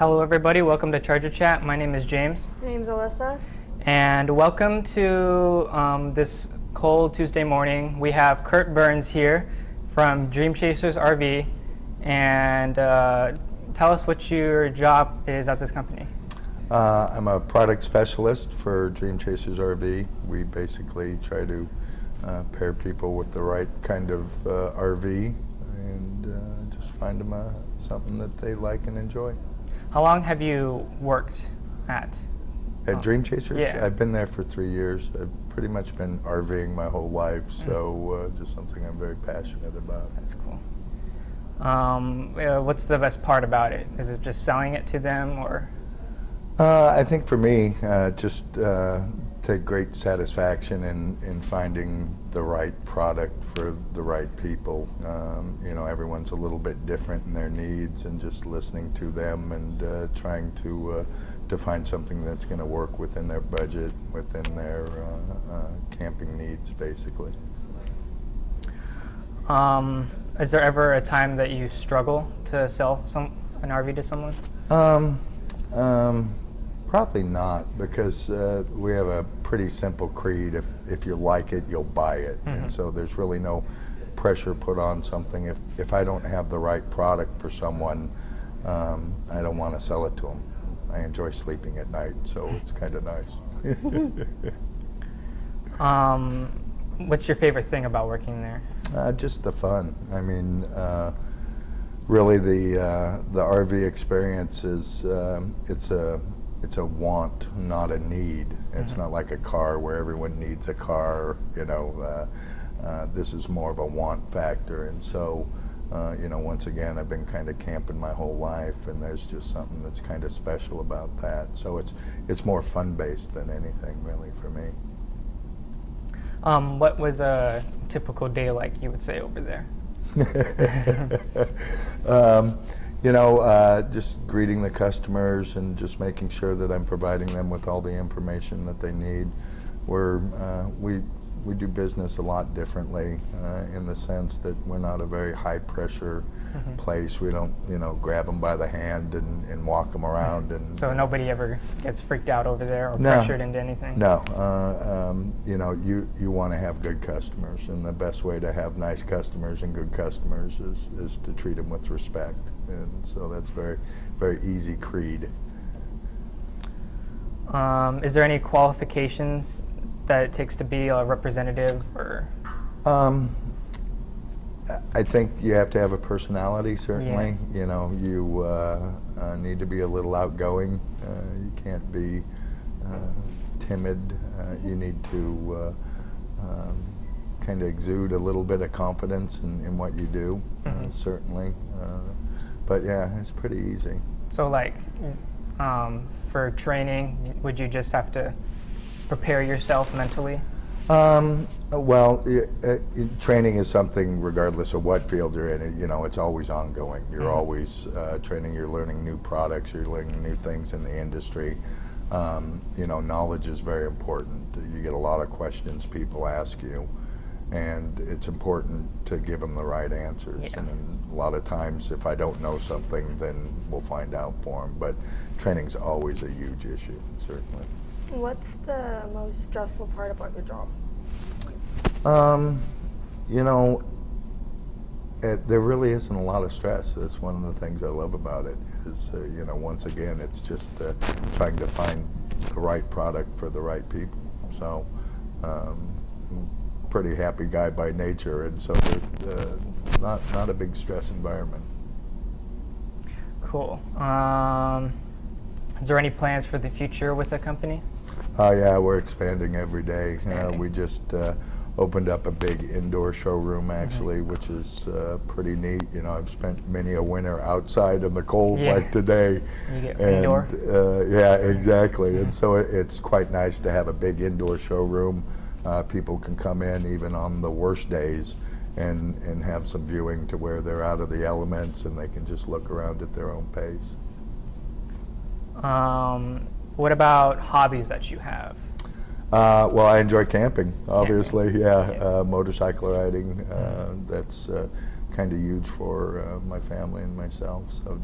Hello everybody, welcome to Charger Chat. My name is James. My name's Alyssa. And welcome to this cold Tuesday morning. We have Kurt Burns here from Dramchasers RV. And tell us what your job is at this company. I'm a product specialist for Dramchasers RV. We basically try to pair people with the right kind of RV and just find them something that they like and enjoy. How long have you worked at Dramchasers? Yeah. I've been there for 3 years. I've pretty much been RVing my whole life, so just something I'm very passionate about. That's cool. What's the best part about it? Is it just selling it to them, or? I think for me, just take great satisfaction in finding the right product for the right people. You know, everyone's a little bit different in their needs, and just listening to them and trying to find something that's going to work within their budget, within their camping needs, basically. Is there ever a time that you struggle to sell an RV to someone? Probably not, because we have a pretty simple creed. If you like it, you'll buy it. And so there's really no pressure put on something. If I don't have the right product for someone, I don't want to sell it to them. I enjoy sleeping at night, so it's kind of nice. What's your favorite thing about working there? Just the fun. I mean, really the RV experience is it's a want, not a need. It's not like a car where everyone needs a car. You know, this is more of a want factor, and so you know, once again, I've been kind of camping my whole life, and there's just something that's kind of special about that. So it's more fun-based than anything, really, for me. What was a typical day like, you would say, over there? You know, just greeting the customers and just making sure that I'm providing them with all the information that they need. We do business a lot differently in the sense that we're not a very high pressure place. We don't, you know, grab them by the hand and walk them around. And so nobody ever gets freaked out over there or pressured into anything? No. You know, you want to have good customers, and the best way to have nice customers and good customers is to treat them with respect. And so that's very, very easy creed. Is there any qualifications that it takes to be a representative, or? I think you have to have a personality, certainly. Yeah. You know, you need to be a little outgoing. You can't be timid. You need to kind of exude a little bit of confidence in what you do, certainly. But yeah, it's pretty easy. So like, for training, would you just have to prepare yourself mentally? Well, training is something regardless of what field you're in. You know, it's always ongoing. You're always training. You're learning new products. You're learning new things in the industry. You know, knowledge is very important. You get a lot of questions people ask you, and it's important to give them the right answers. Yeah. And a lot of times, if I don't know something, then we'll find out for them. But training's always a huge issue, certainly. What's the most stressful part about your job? You know, there really isn't a lot of stress. That's one of the things I love about it is, you know, once again, it's just trying to find the right product for the right people. So, pretty happy guy by nature, and so not a big stress environment. Cool. Is there any plans for the future with the company? Yeah, we're expanding every day. We just opened up a big indoor showroom, actually, which is pretty neat. You know, I've spent many a winter outside in the cold like today. You get indoor? Yeah, exactly. And so it's quite nice to have a big indoor showroom. People can come in even on the worst days and have some viewing to where they're out of the elements and they can just look around at their own pace. What about hobbies that you have? Well, I enjoy camping, obviously. Motorcycle riding. That's kind of huge for my family and myself. So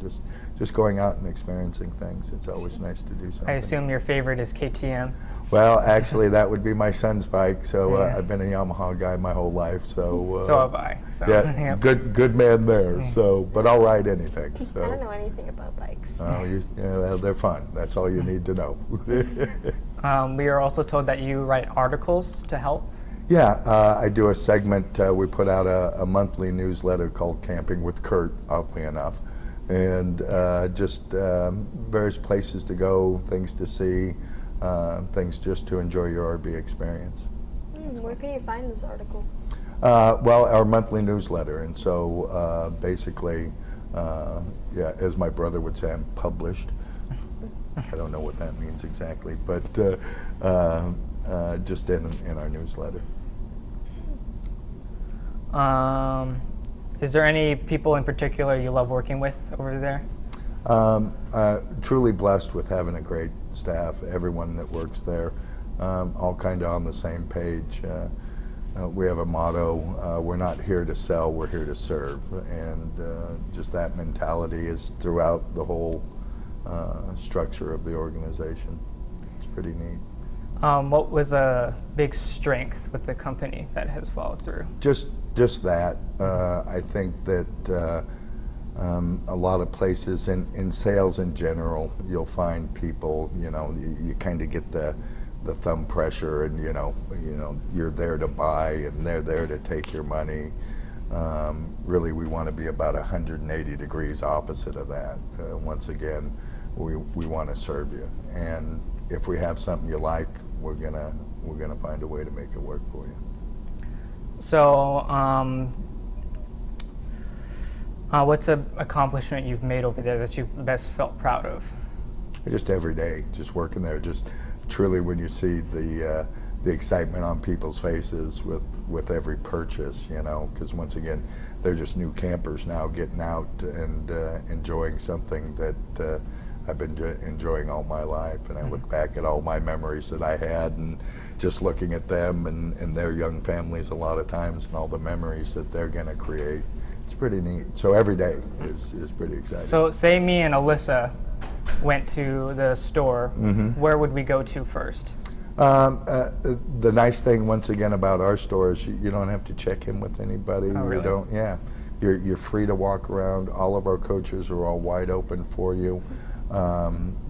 just going out and experiencing things. It's always nice to do something. I assume your favorite is KTM. Well, actually, that would be my son's bike. So I've been a Yamaha guy my whole life. So So have I. So, yeah, yep. good man there. So, but I'll ride anything. So. I don't know anything about bikes. Oh, yeah, they're fun. That's all you need to know. We are also told that you write articles to help. Yeah, I do a segment. We put out a monthly newsletter called Camping with Kurt, oddly enough, and just various places to go, things to see, things just to enjoy your RV experience. Where can you find this article? Well, our monthly newsletter, and so basically, yeah, as my brother would say, I'm published. I don't know what that means exactly, but just in our newsletter. Is there any people in particular you love working with over there? Truly blessed with having a great staff. Everyone that works there, all kind of on the same page. We have a motto: we're not here to sell, we're here to serve, and just that mentality is throughout the whole structure of the organization. It's pretty neat. What was a big strength with the company that has followed through? Just that. I think that a lot of places in sales in general, you'll find people, you kind of get the thumb pressure, and you're there to buy and they're there to take your money. Really, we want to be about 180 degrees opposite of that. Once again, we want to serve you, and if we have something you like, we're gonna find a way to make it work for you. So, what's an accomplishment you've made over there that you've best felt proud of? Just every day, just working there, just truly when you see the excitement on people's faces with every purchase, because once again, they're just new campers now getting out and enjoying something that I've been enjoying all my life. And I look back at all my memories that I had, and just looking at them and their young families a lot of times, and all the memories that they're going to create. It's pretty neat. So every day is pretty exciting. So say me and Alyssa went to the store, where would we go to first? The nice thing, once again, about our store is you don't have to check in with anybody. Oh, really? You don't. Yeah, you're free to walk around. All of our coaches are all wide open for you.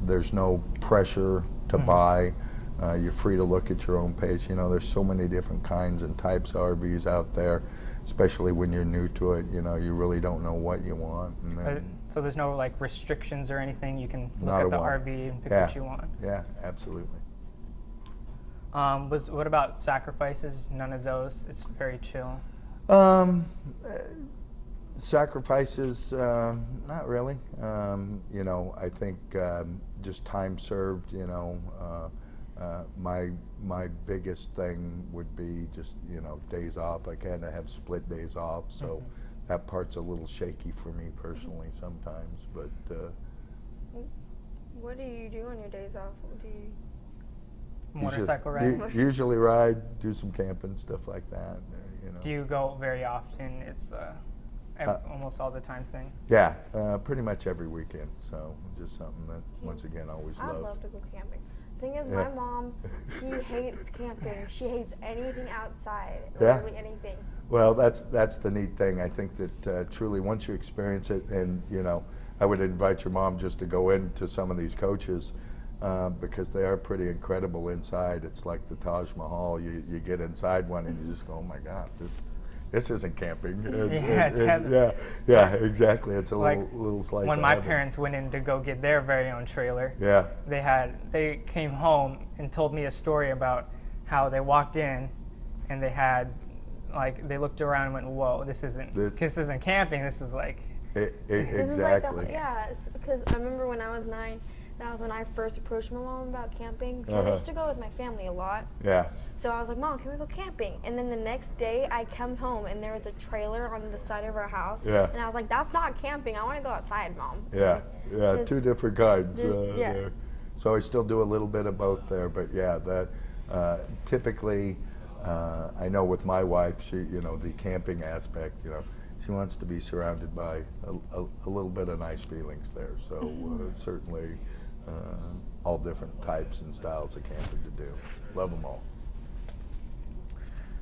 There's no pressure to buy. You're free to look at your own pace. There's so many different kinds and types of RVs out there, especially when you're new to it. You really don't know what you want. So there's no restrictions or anything. You can look Not at the a one. RV and pick what you want. Yeah, absolutely. What about sacrifices? None of those. It's very chill. Sacrifices, not really. I think just time served. My biggest thing would be just days off. I kind of have split days off, so that part's a little shaky for me personally sometimes. But what do you do on your days off? Do you motorcycle riding? Usually ride, do some camping, stuff like that. Do you go very often? It's almost all the time thing. Yeah, pretty much every weekend. So just something that, once again, I always I'd loved. love to go camping. Thing is, my mom, she hates camping. She hates anything outside, literally anything. Well, that's the neat thing. I think that truly, once you experience it, and I would invite your mom just to go into some of these coaches because they are pretty incredible inside. It's like the Taj Mahal. You get inside one and you just go, oh my God, this isn't camping. Yeah, exactly. It's a little slice. When of my heaven. parents went in to go get their very own trailer, they came home and told me a story about how they walked in and they had they looked around and went, whoa, this isn't camping. This is like exactly. Because I remember when I was 9. That was when I first approached my mom about camping. Because I used to go with my family a lot. Yeah. So I was like, Mom, can we go camping? And then the next day, I come home, and there was a trailer on the side of our house. Yeah. And I was like, that's not camping. I want to go outside, Mom. Yeah, two different kinds. Yeah. There. So I still do a little bit of both there, but yeah, that typically, I know with my wife, she, the camping aspect, she she wants to be surrounded by a little bit of nice feelings there. So certainly all different types and styles of camping to do. Love them all.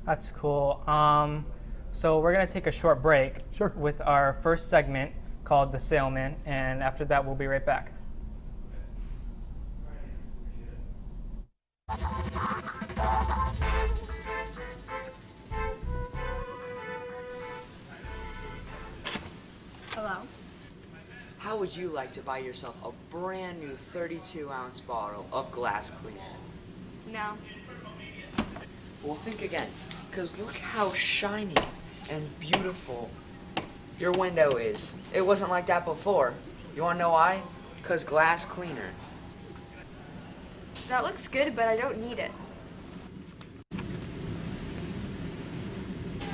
That's cool. So we're going to take a short break with our first segment called The Sailman, and after that we'll be right back. Hello? How would you like to buy yourself a brand new 32-ounce bottle of glass cleaner? No. Well, think again, because look how shiny and beautiful your window is. It wasn't like that before. You want to know why? Because glass cleaner. That looks good, but I don't need it.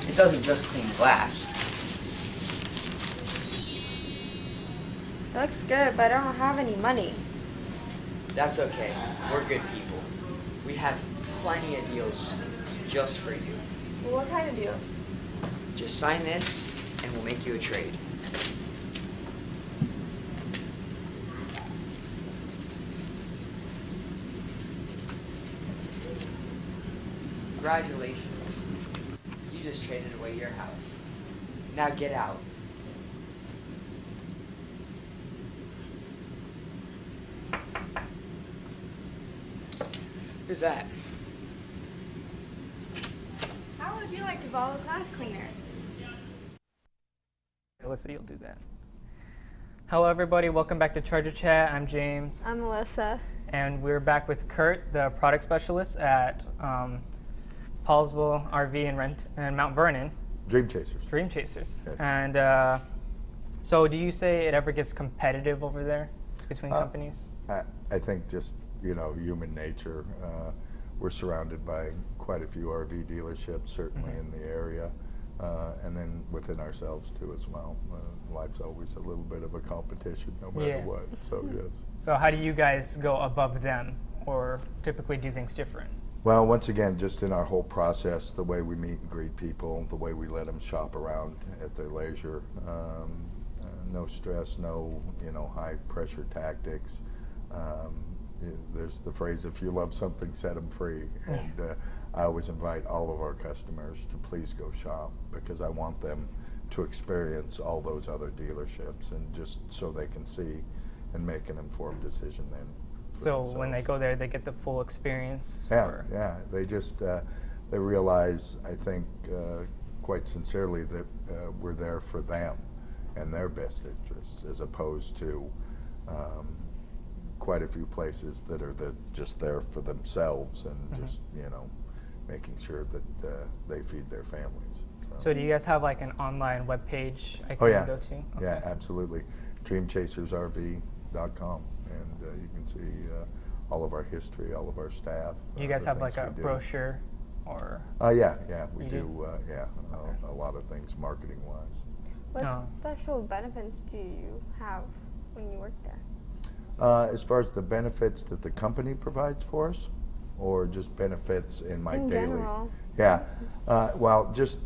It doesn't just clean glass. It looks good, but I don't have any money. That's okay. We're good people. We have plenty of deals just for you. Well, what kind of deals? Just sign this, and we'll make you a trade. Congratulations. You just traded away your house. Now get out. Who's that? How would you like to borrow a glass cleaner? Alyssa, you'll do that. Hello everybody, welcome back to Charger Chat. I'm James. I'm Melissa. And we're back with Kurt, the product specialist at Paulsville RV and Rent and Mount Vernon. Dramchasers. Dramchasers. Yes. And so do you say it ever gets competitive over there between companies? I think just, human nature. We're surrounded by quite a few RV dealerships, certainly in the area, and then within ourselves too as well. Life's always a little bit of a competition no matter what, so yes. So how do you guys go above them or typically do things different? Well, once again, just in our whole process, the way we meet and greet people, the way we let them shop around at their leisure, no stress, no high pressure tactics. There's the phrase, if you love something, set them free. And I always invite all of our customers to please go shop, because I want them to experience all those other dealerships, and just so they can see and make an informed decision then. So when they go there, they get the full experience? Yeah. They just, they realize, I think, quite sincerely that we're there for them and their best interests, as opposed to quite a few places that are just there for themselves and just, making sure that they feed their families. So do you guys have like an online webpage I can go to? Okay. Yeah, absolutely. Dramchasersrv.com, and you can see all of our history, all of our staff. Do you guys have like a brochure or? Yeah, we do. A lot of things marketing-wise. What special benefits do you have when you work there? As far as the benefits that the company provides for us, or just benefits in my daily? General. Yeah. Well, just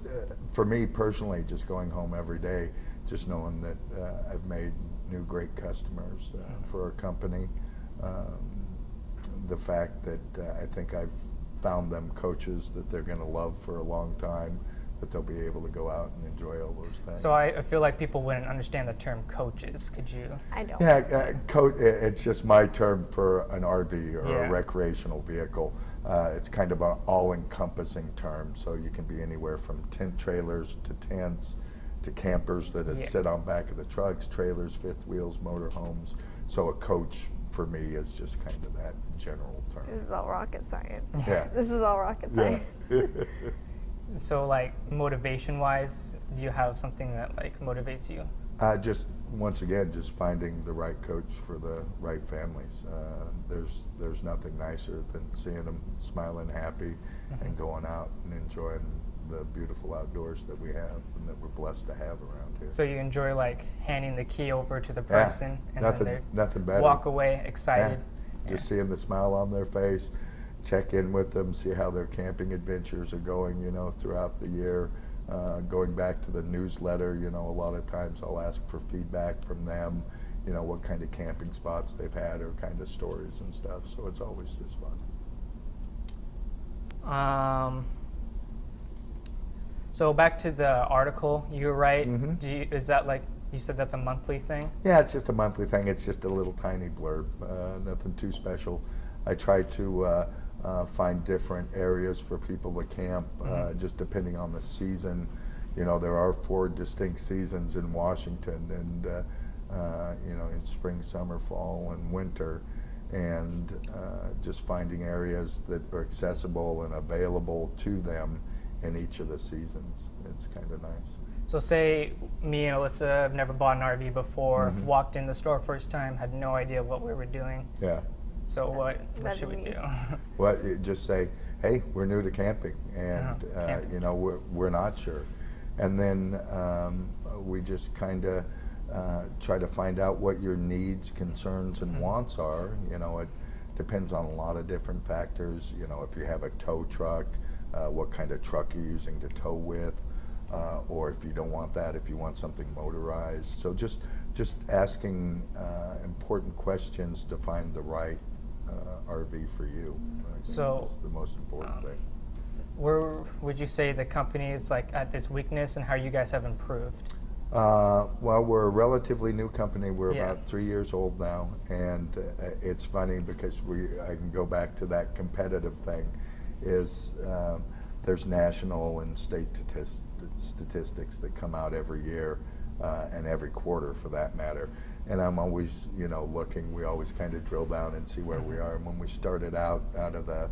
for me personally, just going home every day, just knowing that I've made new great customers for our company. The fact that I think I've found them coaches that they're going to love for a long time, that they'll be able to go out and enjoy all those things. So I feel like people wouldn't understand the term coaches. Could you? I don't. Yeah, it's just my term for an RV or a recreational vehicle. It's kind of an all-encompassing term, so you can be anywhere from tent trailers to tents to campers that sit on back of the trucks, trailers, fifth wheels, motorhomes. So a coach for me is just kind of that general term. This is all rocket science. Yeah. This is all rocket science. Yeah. So like motivation-wise, do you have something that like motivates you? Just once again, just finding the right coach for the right families. There's nothing nicer than seeing them smiling, happy, and going out and enjoying the beautiful outdoors that we have and that we're blessed to have around here. So you enjoy like handing the key over to the person and then nothing better. Walk away excited. Just seeing the smile on their face, check in with them, see how their camping adventures are going, throughout the year. Going back to the newsletter, you know, a lot of times I'll ask for feedback from them, you know, what kind of camping spots they've had or kind of stories and stuff. So it's always just fun. So back to the article you write, Mm-hmm. Is that like, you said that's a monthly thing? Yeah, it's just a monthly thing. It's just a little tiny blurb, nothing too special. I try to find different areas for people to camp, just depending on the season. You know, there are 4 distinct seasons in Washington, and you know, in spring, summer, fall, and winter, and just finding areas that are accessible and available to them in each of the seasons. It's kind of nice. So say me and Alyssa have never bought an RV before, walked in the store first time, had no idea what we were doing. Yeah. So what should we do? Well, you just say, hey, we're new to camping, and camping. you know, we're not sure. And then we just kind of try to find out what your needs, concerns, and wants are. You know, it depends on a lot of different factors. You know, if you have a tow truck, what kind of truck you're using to tow with, or if you don't want that, if you want something motorized. So just asking important questions to find the right RV for you. I think So, is the most important thing. Where would you say the company is like at its weakness, and how you guys have improved? Well, we're a relatively new company. We're Yeah. about 3 years old now, and it's funny because I can go back to that competitive thing. Is there's national and state statistics that come out every year, and every quarter for that matter. And I'm always, you know, looking. We always kind of drill down and see where we are. And when we started out of the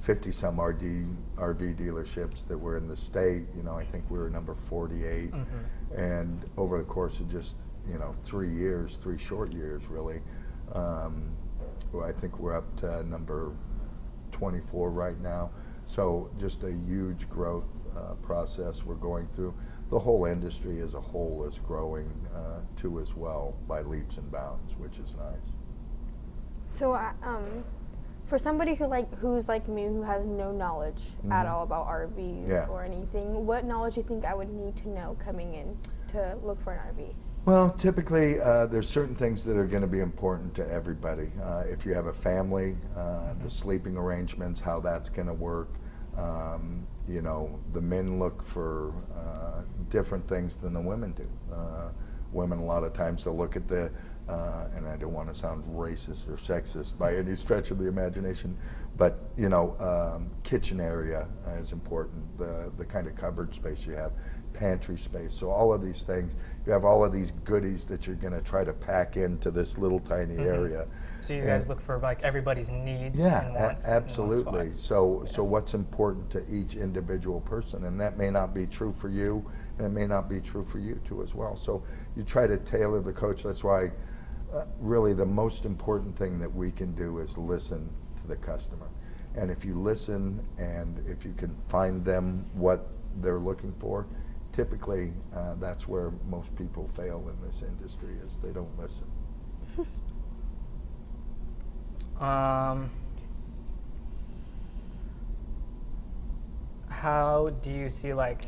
50-some RV dealerships that were in the state, you know, I think we were number 48. And over the course of just, you know, 3 short years really, well, I think we're up to number 24 right now. So just a huge growth process we're going through. The whole industry as a whole is growing too as well by leaps and bounds, which is nice. So, for somebody who's like me, who has no knowledge at all about RVs or anything, what knowledge do you think I would need to know coming in to look for an RV? Well, typically there's certain things that are going to be important to everybody. If you have a family, the sleeping arrangements, how that's going to work. You know, the men look for different things than the women do. Women a lot of times they'll look at the, and I don't want to sound racist or sexist by any stretch of the imagination, but you know, kitchen area is important, the kind of cupboard space you have, pantry space. So all of these things, you have all of these goodies that you're going to try to pack into this little tiny area. So you guys look for like everybody's needs. Yeah, and wants absolutely. in one spot. So what's important to each individual person, and that may not be true for you, and it may not be true for you too as well. So you try to tailor the coach. That's why really the most important thing that we can do is listen to the customer. And if you listen and if you can find them what they're looking for, typically that's where most people fail in this industry, is they don't listen. How do you see, like,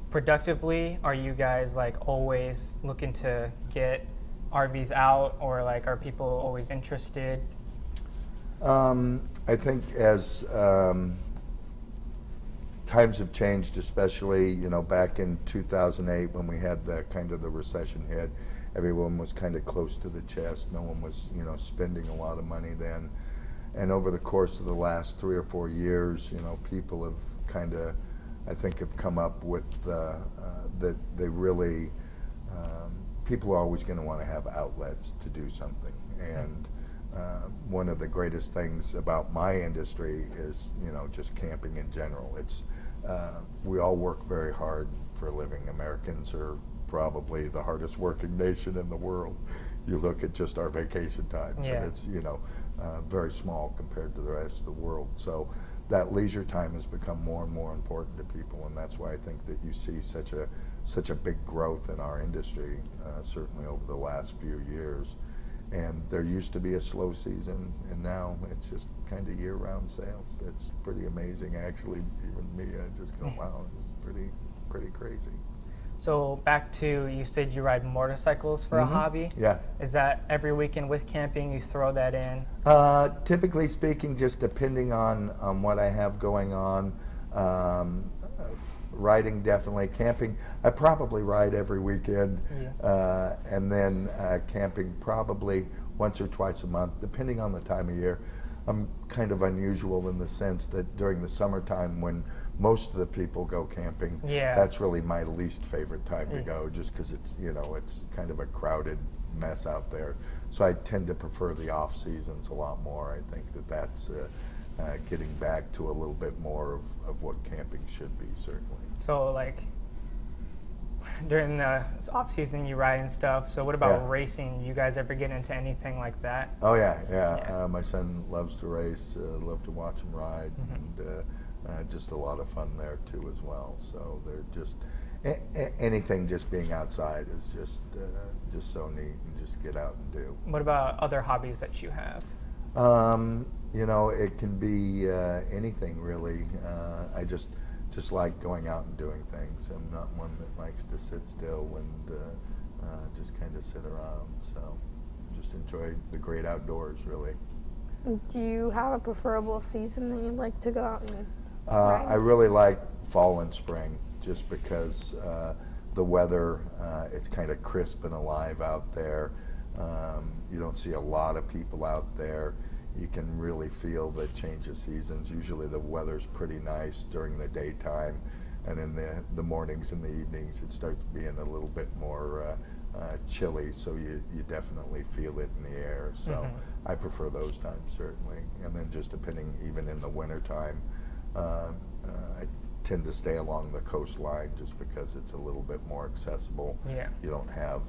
productively, are you guys like always looking to get RVs out, or like are people always interested? I think as times have changed, especially, you know, back in 2008 when we had the kind of the recession hit, everyone was kind of close to the chest. No one was, you know, spending a lot of money then. And over the course of the last 3 or 4 years, you know, people have kind of, I think, have come up with that they really, people are always going to want to have outlets to do something. And one of the greatest things about my industry is, you know, just camping in general. It's we all work very hard for a living. Americans are probably the hardest working nation in the world. You look at just our vacation times, and it's, you know, very small compared to the rest of the world. So that leisure time has become more and more important to people, and that's why I think that you see such a big growth in our industry, certainly over the last few years. And there used to be a slow season, and now it's just kind of year-round sales. It's pretty amazing, actually. Even me, I just go, wow, it's pretty crazy. So back to, you said you ride motorcycles for a hobby. Yeah. Is that every weekend with camping you throw that in? Typically speaking, just depending on what I have going on. Riding definitely. Camping, I probably ride every weekend. Yeah. And then camping probably once or twice a month, depending on the time of year. I'm kind of unusual in the sense that during the summertime, when most of the people go camping, Yeah. that's really my least favorite time to go, just because it's, you know, it's kind of a crowded mess out there. So I tend to prefer the off seasons a lot more. I think that that's getting back to a little bit more of what camping should be, certainly. So like during the off season you ride and stuff. So what about racing? You guys ever get into anything like that? Oh yeah. My son loves to race. Love to watch him ride, and just a lot of fun there too as well. So they're just anything just being outside is just so neat, and just get out and do. What about other hobbies that you have? You know, it can be anything really. I just like going out and doing things. I'm not one that likes to sit still and just kind of sit around. So just enjoy the great outdoors, really. Do you have a preferable season that you'd like to go out and ride? I really like fall and spring, just because the weather, it's kind of crisp and alive out there. You don't see a lot of people out there. You can really feel the change of seasons. Usually the weather's pretty nice during the daytime, and in the mornings and the evenings it starts being a little bit more chilly, so you definitely feel it in the air. So I prefer those times, certainly. And then just depending, even in the wintertime, I tend to stay along the coastline just because it's a little bit more accessible. Yeah. You don't have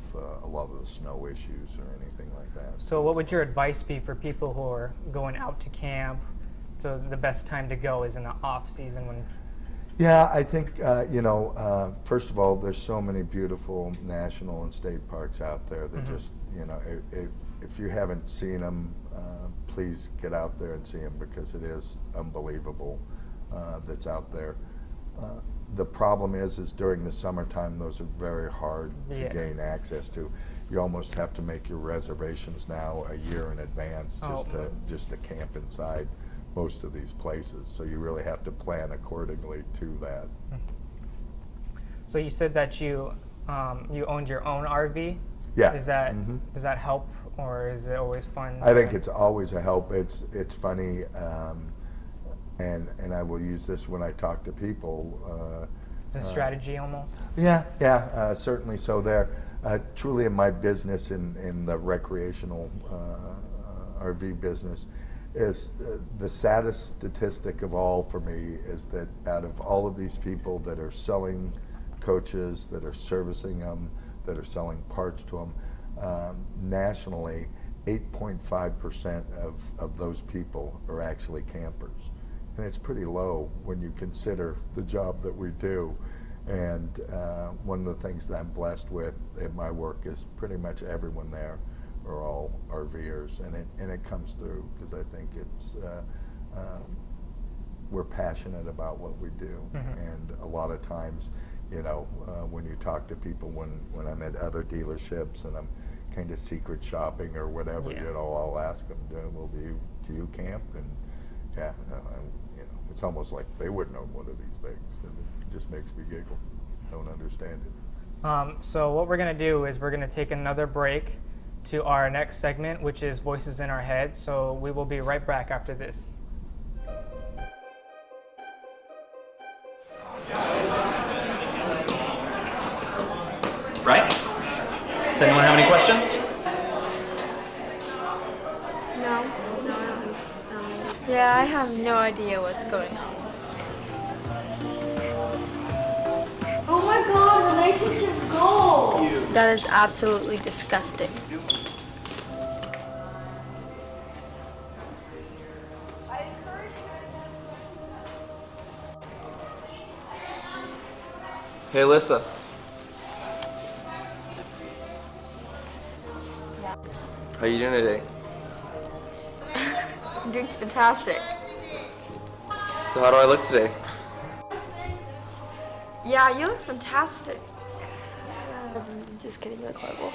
a lot of the snow issues or anything like that. So what would your advice be for people who are going out to camp? So the best time to go is in the off season when... Yeah, I think, you know, first of all, there's so many beautiful national and state parks out there that just, you know, if you haven't seen them, please get out there and see them, because it is unbelievable that's out there. The problem is during the summertime, those are very hard to gain access to. You almost have to make your reservations now a year in advance just to camp inside most of these places. So you really have to plan accordingly to that. So you said that you owned your own RV. Yeah. Is that does that help, or is it always fun? I think it's always a help. It's funny. And I will use this when I talk to people. It's a strategy almost? Yeah, certainly so there. Truly in my business, in the recreational RV business, is the saddest statistic of all for me is that out of all of these people that are selling coaches, that are servicing them, that are selling parts to them, nationally, 8.5% of those people are actually campers. And it's pretty low when you consider the job that we do. And one of the things that I'm blessed with in my work is pretty much everyone there are all RVers, and it comes through because I think it's we're passionate about what we do. And a lot of times, you know, when you talk to people, when I'm at other dealerships and I'm kind of secret shopping or whatever, you know, I'll ask them, well, do you camp? And yeah, you know, it's almost like they wouldn't own one of these things. It just makes me giggle. I don't understand it. So what we're going to do is we're going to take another break to our next segment, which is Voices in Our Heads. So we will be right back after this. Right? Does anyone have any questions? No. Yeah, I have no idea what's going on. Oh my god, relationship goals! That is absolutely disgusting. Hey, Alyssa. How you doing today? I'm doing fantastic. So how do I look today? Yeah, you look fantastic. Just kidding, you look horrible.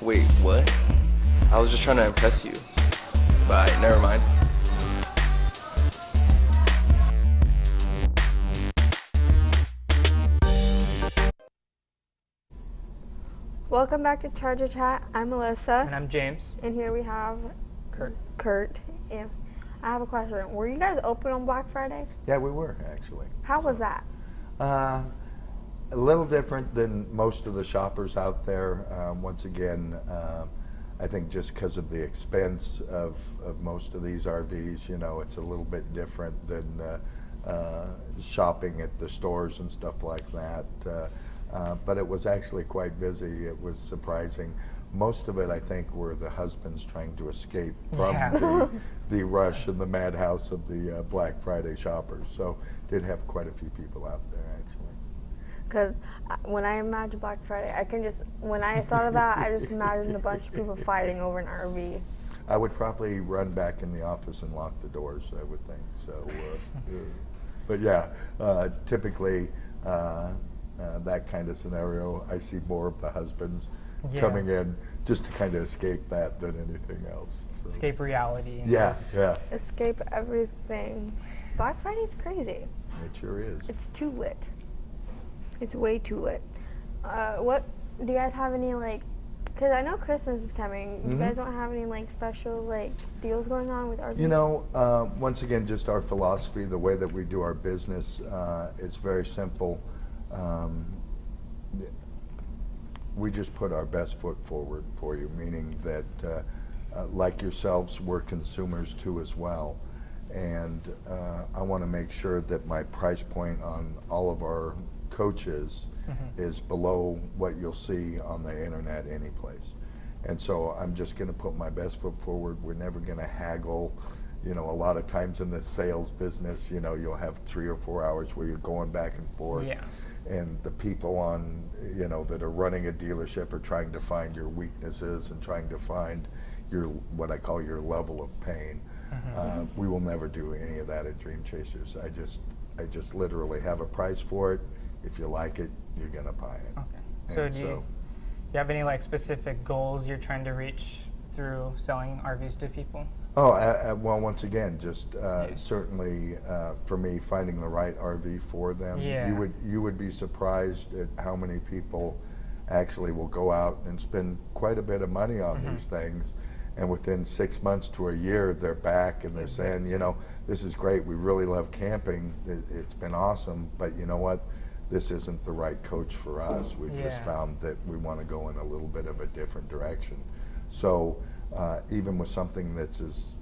Wait, what? I was just trying to impress you. Bye, never mind. Welcome back to Charger Chat. I'm Melissa. And I'm James. And here we have Kurt. Yeah. I have a question. Were you guys open on Black Friday? Yeah, we were actually. How was that? A little different than most of the shoppers out there. Once again, I think just because of the expense of most of these RVs, you know, it's a little bit different than shopping at the stores and stuff like that. But it was actually quite busy. It was surprising. Most of it, I think, were the husbands trying to escape from the rush and the madhouse of the Black Friday shoppers. So did have quite a few people out there, actually. Because when I imagine Black Friday, when I thought of that, I just imagined a bunch of people fighting over an RV. I would probably run back in the office and lock the doors, I would think. So, but yeah, typically, that kind of scenario, I see more of the husbands coming in just to kind of escape that than anything else. So. Escape reality. Yeah. Escape everything. Black Friday's crazy. It sure is. It's too lit. It's way too lit. What do you guys have any because I know Christmas is coming. You guys don't have any special deals going on with RVs? You know, once again, just our philosophy, the way that we do our business, it's very simple. We just put our best foot forward for you, meaning that like yourselves, we're consumers too as well. And I want to make sure that my price point on all of our coaches is below what you'll see on the internet anyplace. And so I'm just going to put my best foot forward. We're never going to haggle. You know, a lot of times in the sales business, you know, you'll have 3 or 4 hours where you're going back and forth. Yeah. And the people on, you know, that are running a dealership are trying to find your weaknesses and trying to find your, what I call your level of pain. We will never do any of that at Dramchasers. I just literally have a price for it. If you like it, you're gonna buy it. Okay. So do you have any specific goals you're trying to reach through selling RVs to people? Oh, well, once again, just certainly for me, finding the right RV for them. Yeah. You would be surprised at how many people actually will go out and spend quite a bit of money on these things, and within 6 months to a year, they're back and they're saying, you know, this is great. We really love camping. It's been awesome, but you know what? This isn't the right coach for us. We've just found that we want to go in a little bit of a different direction. So even with something that's as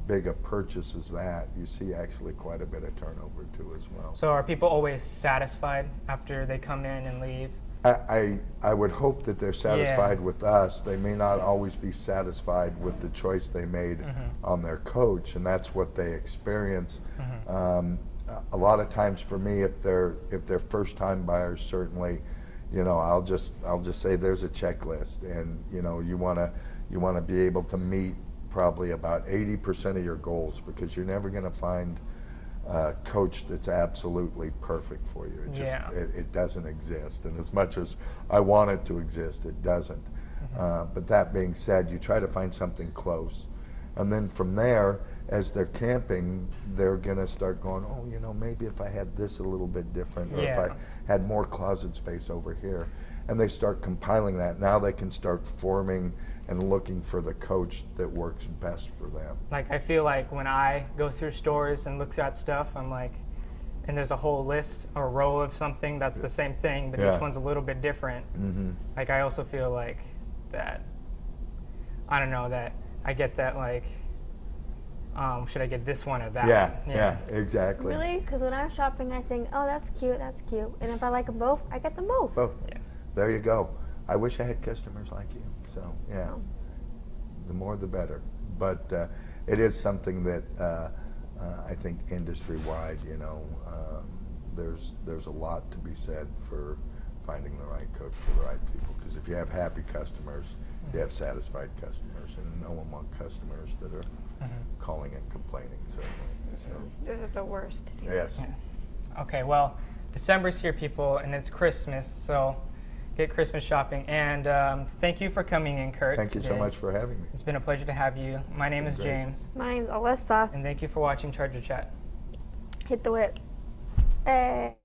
big a purchase as that, you see actually quite a bit of turnover too as well. So are people always satisfied after they come in and leave? I would hope that they're satisfied with us. They may not always be satisfied with the choice they made on their coach, and that's what they experience. A lot of times for me, if they're first-time buyers, certainly, you know, I'll just say there's a checklist, and you know, you want to be able to meet probably about 80% of your goals, because you're never going to find a coach that's absolutely perfect for you. It doesn't exist, and as much as I want it to exist, it doesn't. But that being said, you try to find something close, and then from there, as they're camping, they're going to start going, oh, you know, maybe if I had this a little bit different, or if I had more closet space over here. And they start compiling that. Now they can start forming and looking for the coach that works best for them. Like, I feel like when I go through stores and look at stuff, I'm like, and there's a whole list or row of something that's the same thing, but each one's a little bit different. Like, I also feel like that, I don't know, that I get that, like, should I get this one or that one? Yeah, exactly. Really? Because when I'm shopping, I think, oh, that's cute. And if I like them both, I get them both. Yeah. There you go. I wish I had customers like you. So, yeah, the more the better. But it is something that I think industry-wide, you know, there's a lot to be said for finding the right coach for the right people. Because if you have happy customers, you have satisfied customers, and no one wants customers that are calling and complaining. So Those are the worst. yes. Yeah. Okay, well, December's here, people, and it's Christmas, so get Christmas shopping. And thank you for coming in, Kurt. Thank you so much for having me. It's been a pleasure to have you. My name is James. My name's Alyssa. And thank you for watching Charger Chat. Hit the whip. Hey.